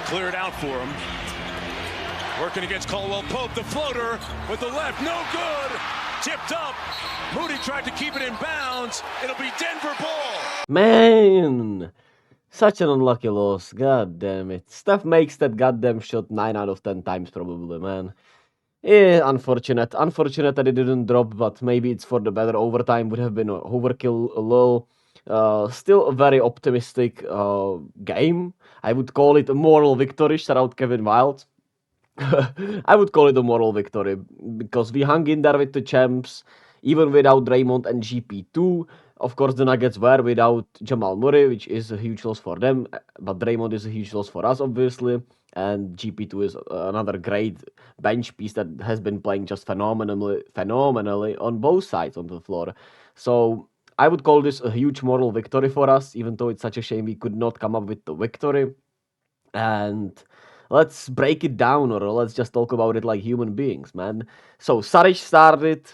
clear it out for him. Working against Caldwell Pope, the floater with the left, no good. Tipped up. Moody tried to keep it in bounds. It'll be Denver ball. Man, such an unlucky loss. God damn it. Steph makes that goddamn shot 9 out of 10 times probably, man. Yeah, unfortunate. Unfortunate that it didn't drop, but maybe it's for the better. Overtime would have been overkill a little. Still a very optimistic game. I would call it a moral victory. Shout out Kevin Wild. I would call it a moral victory because we hung in there with the champs, even without Draymond and GP2. Of course, the Nuggets were without Jamal Murray, which is a huge loss for them, but Draymond is a huge loss for us, obviously. And GP2 is another great bench piece that has been playing just phenomenally on both sides of the floor. So I would call this a huge moral victory for us, even though it's such a shame we could not come up with the victory. And let's break it down, or let's just talk about it like human beings, man. So Saric started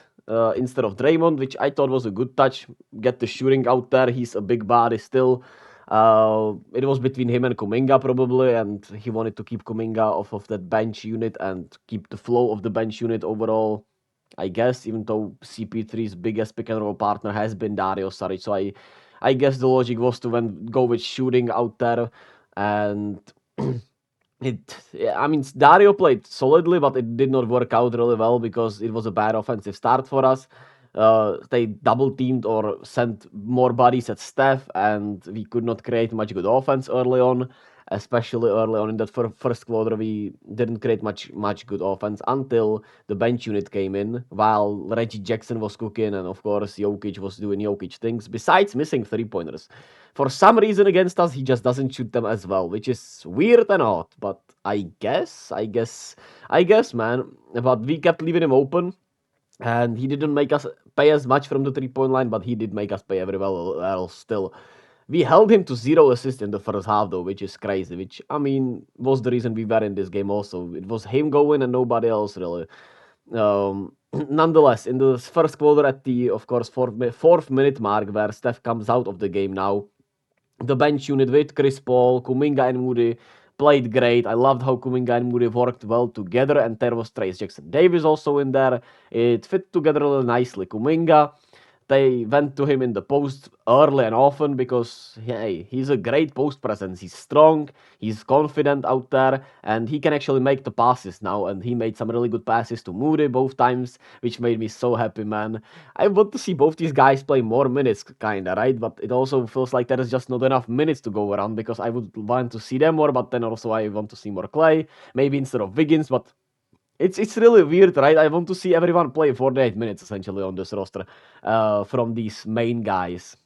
instead of Draymond, which I thought was a good touch. Get the shooting out there. He's a big body still. It was between him and Kuminga probably, and he wanted to keep Kuminga off of that bench unit and keep the flow of the bench unit overall. I guess, even though CP3's biggest pick and roll partner has been Dario Saric, so I guess the logic was to then go with shooting out there, and I mean, Dario played solidly, but it did not work out really well because it was a bad offensive start for us. They double teamed or sent more bodies at Steph, and we could not create much good offense early on. Especially early on in that first quarter, we didn't create much good offense until the bench unit came in, while Reggie-Jackson was cooking, and of course Jokic was doing Jokic things. Besides missing 3-pointers, for some reason against us, he just doesn't shoot them as well, which is weird and odd. But I guess, man. But we kept leaving him open, and he didn't make us pay as much from the 3-point line, but he did make us pay every well else still. We held him to 0 assists in the first half, though, which is crazy. Which, I mean, was the reason we were in this game also. It was him going and nobody else, really. Nonetheless, in the first quarter at the, of course, fourth minute mark, where Steph comes out of the game now, the bench unit with Chris Paul, Kuminga and Moody played great. I loved how Kuminga and Moody worked well together, and there was Trayce-Jackson Davis also in there. It fit together really nicely. Kuminga, they went to him in the post early and often because, hey, he's a great post presence. He's strong, he's confident out there, and he can actually make the passes now. And he made some really good passes to Moody both times, which made me so happy, man. I want to see both these guys play more minutes, kinda, right? But it also feels like there is just not enough minutes to go around because I would want to see them more, but then also I want to see more Clay, maybe instead of Wiggins, but it's really weird, right? I want to see everyone play 48 minutes essentially on this roster from these main guys.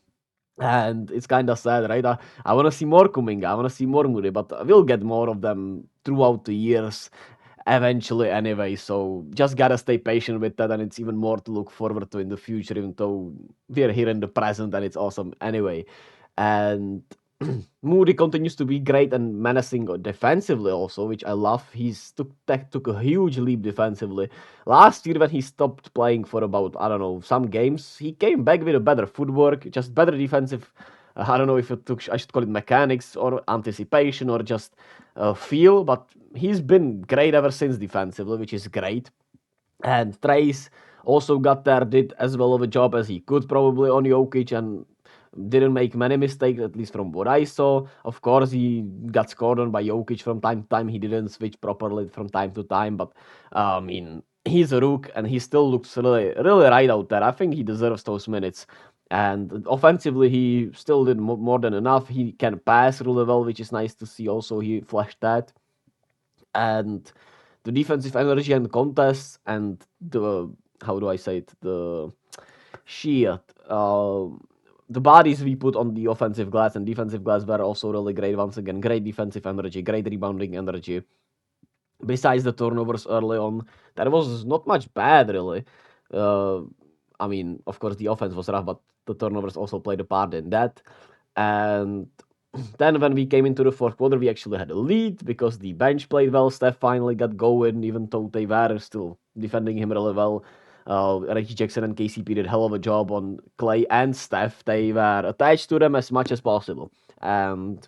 And it's kind of sad, right? I want to see more Kuminga, I want to see more Moody, but we'll get more of them throughout the years eventually anyway. So just gotta stay patient with that, and it's even more to look forward to in the future, even though we're here in the present and it's awesome anyway. And Moody continues to be great and menacing defensively also, which I love. Took a huge leap defensively. Last year when he stopped playing for about, I don't know, some games, he came back with a better footwork, just better defensive. I don't know if I should call it mechanics or anticipation or just feel, but he's been great ever since defensively, which is great. And Trayce also got there, did as well of a job as he could probably on Jokic, and didn't make many mistakes, at least from what I saw. Of course, he got scored on by Jokic from time to time. He didn't switch properly from time to time, but I mean, he's a rook and he still looks really, really right out there. I think he deserves those minutes. And offensively, he still did more than enough. He can pass really well, which is nice to see. Also, he flashed that. And the defensive energy and contests and the, how do I say it, the shit, the bodies we put on the offensive glass and defensive glass were also really great. Once again, great defensive energy, great rebounding energy. Besides the turnovers early on, there was not much bad really. I mean, of course, the offense was rough, but the turnovers also played a part in that. And then when we came into the fourth quarter, we actually had a lead because the bench played well. Steph finally got going, even though they were still defending him really well. Reggie-Jackson and KCP did a hell of a job on Clay and Steph. They were attached to them as much as possible. And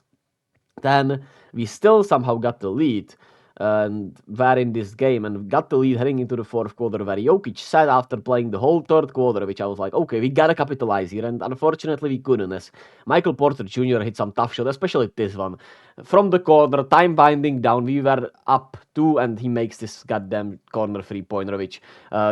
then we still somehow got the lead and were in this game and got the lead heading into the fourth quarter, where Jokic said after playing the whole third quarter, which I was like, okay, we gotta capitalize here, and unfortunately we couldn't, as Michael Porter Jr. hit some tough shots, especially this one. From the corner, time binding down, we were up 2, and he makes this goddamn corner three-pointer, which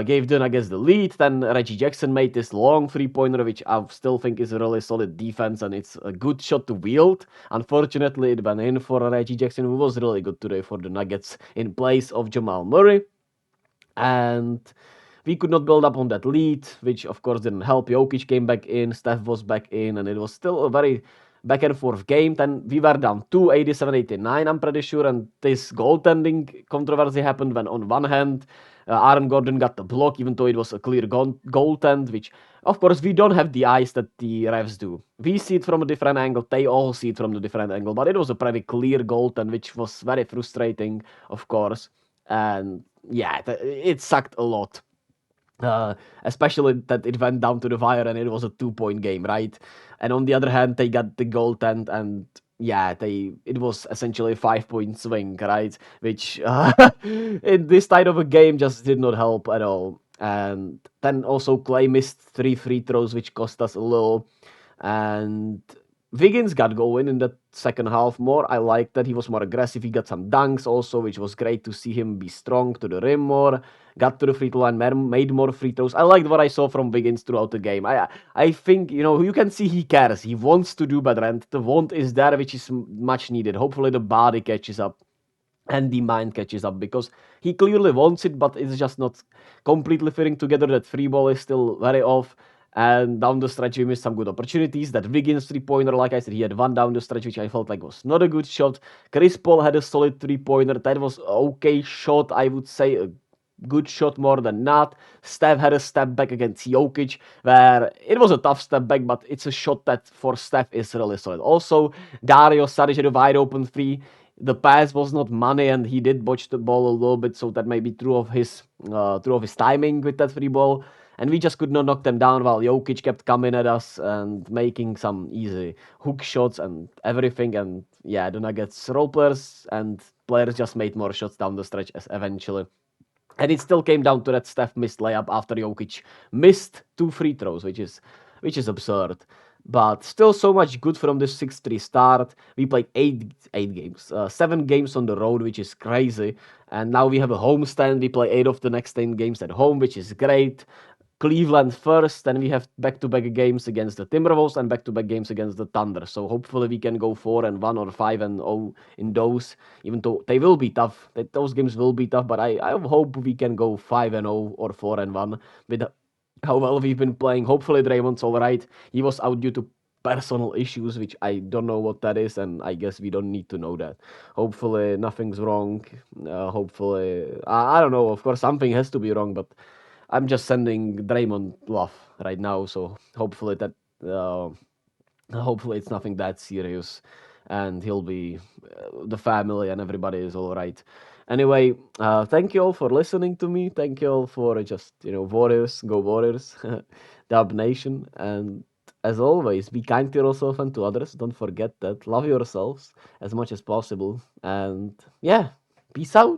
gave the Nuggets the lead. Then Reggie Jackson made this long three-pointer, which I still think is a really solid defense, and it's a good shot to wield. Unfortunately, it went in for Reggie Jackson, who was really good today for the Nuggets in place of Jamal Murray. And we could not build up on that lead, which of course didn't help. Jokic came back in, Steph was back in, and it was still a very back and forth game. Then we were down 2, 87-89, I'm pretty sure, and this goaltending controversy happened when on one hand, Aaron Gordon got the block, even though it was a clear goaltend, which of course we don't have the eyes that the refs do. We see it from a different angle, they all see it from a different angle, but it was a pretty clear goaltend, which was very frustrating, of course. And yeah, it sucked a lot. Especially that it went down to the wire and it was a 2-point game, right? And on the other hand, they got the goaltend, and yeah, it was essentially a 5-point swing, right? Which in this type of a game just did not help at all. And then also Clay missed 3 free throws, which cost us a little. And Wiggins got going in the second half more. I liked that he was more aggressive. He got some dunks also, which was great to see him be strong to the rim more. Got to the free throw line, made more free throws. I liked what I saw from Wiggins throughout the game. I think, you can see he cares. He wants to do better, and the want is there, which is much needed. Hopefully the body catches up and the mind catches up, because he clearly wants it, but it's just not completely fitting together. That free ball is still very off. And down the stretch, we missed some good opportunities. That Wiggins three-pointer, like I said, he had one down the stretch, which I felt like was not a good shot. Chris Paul had a solid three-pointer. That was okay shot, I would say, a good shot more than not. Steph had a step back against Jokic, where it was a tough step back, but it's a shot that for Steph is really solid. Also, Dario Saric had a wide open three. The pass was not money, and he did botch the ball a little bit, so that may be true of his timing with that free ball. And we just could not knock them down, while Jokic kept coming at us and making some easy hook shots and everything. And yeah, the Nuggets role players and players just made more shots down the stretch eventually. And it still came down to that Steph missed layup after Jokic missed 2 free throws, which is absurd. But still so much good from this 6-3 start. We played 8 games, 7 games on the road, which is crazy. And now we have a homestand. We play 8 of the next 10 games at home, which is great. Cleveland first, then we have back-to-back games against the Timberwolves and back-to-back games against the Thunder. So hopefully we can go 4-1 or 5-0 in those, even though they will be tough. Those games will be tough, but I hope we can go 5-0 or 4-1 with how well we've been playing. Hopefully Draymond's all right. He was out due to personal issues, which I don't know what that is, and I guess we don't need to know that. Hopefully nothing's wrong. Hopefully, I don't know. Of course, something has to be wrong, but I'm just sending Draymond love right now, so hopefully hopefully it's nothing that serious, and he'll be the family and everybody is all right. Anyway, thank you all for listening to me. Thank you all for just Warriors, go Warriors, Dub Nation, and as always, be kind to yourself and to others. Don't forget that. Love yourselves as much as possible, and yeah, peace out.